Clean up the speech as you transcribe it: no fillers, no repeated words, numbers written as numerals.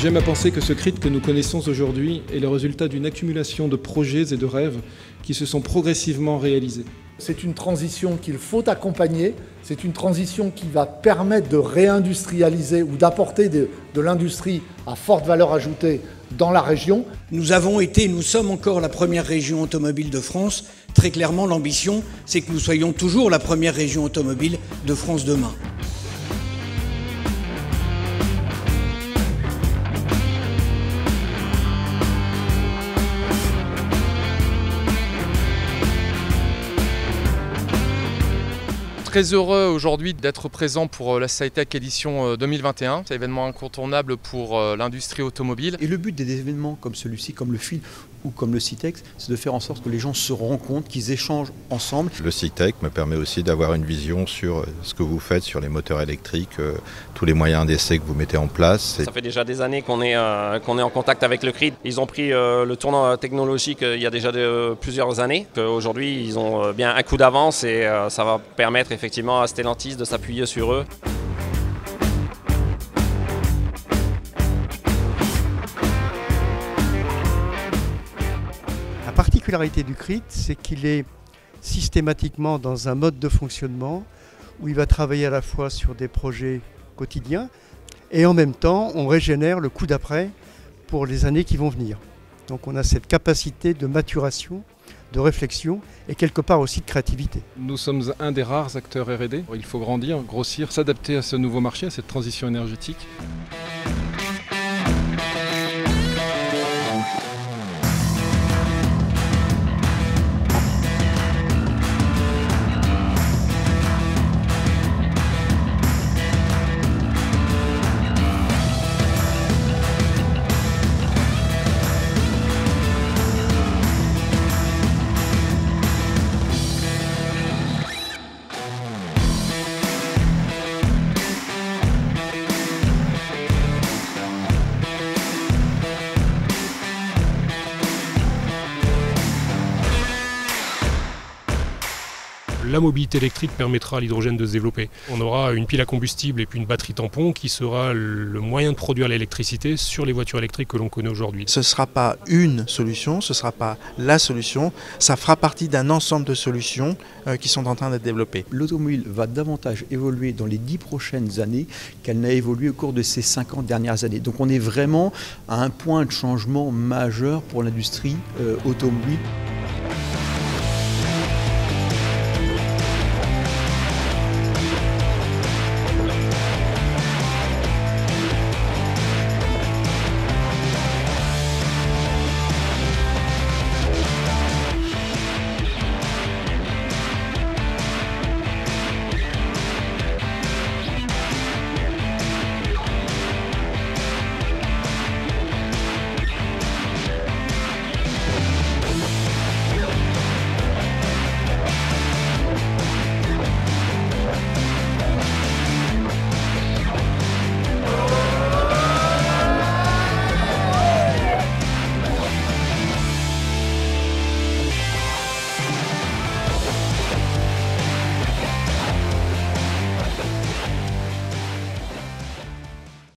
J'aime à penser que ce CRIT que nous connaissons aujourd'hui est le résultat d'une accumulation de projets et de rêves qui se sont progressivement réalisés. C'est une transition qu'il faut accompagner, c'est une transition qui va permettre de réindustrialiser ou d'apporter de l'industrie à forte valeur ajoutée dans la région. Nous avons été, nous sommes encore la première région automobile de France. Très clairement, l'ambition, c'est que nous soyons toujours la première région automobile de France demain. Très heureux aujourd'hui d'être présent pour la SAITEC édition 2021. C'est un événement incontournable pour l'industrie automobile. Et le but des événements comme celui-ci, comme le FIL ou comme le CITEX, c'est de faire en sorte que les gens se rencontrent, qu'ils échangent ensemble. Le CITEC me permet aussi d'avoir une vision sur ce que vous faites sur les moteurs électriques, tous les moyens d'essai que vous mettez en place. Ça fait déjà des années qu'on est en contact avec le CRIT. Ils ont pris le tournant technologique il y a déjà plusieurs années. Aujourd'hui, ils ont bien un coup d'avance et ça va permettre effectivement à Stellantis de s'appuyer sur eux. La particularité du CRIT, c'est qu'il est systématiquement dans un mode de fonctionnement où il va travailler à la fois sur des projets quotidiens et en même temps on régénère le coup d'après pour les années qui vont venir. Donc on a cette capacité de maturation, de réflexion et quelque part aussi de créativité. Nous sommes un des rares acteurs R&D. Il faut grandir, grossir, s'adapter à ce nouveau marché, à cette transition énergétique. La mobilité électrique permettra à l'hydrogène de se développer. On aura une pile à combustible et puis une batterie tampon qui sera le moyen de produire l'électricité sur les voitures électriques que l'on connaît aujourd'hui. Ce ne sera pas une solution, ce ne sera pas la solution, ça fera partie d'un ensemble de solutions qui sont en train d'être développées. L'automobile va davantage évoluer dans les 10 prochaines années qu'elle n'a évolué au cours de ces 50 dernières années. Donc on est vraiment à un point de changement majeur pour l'industrie automobile.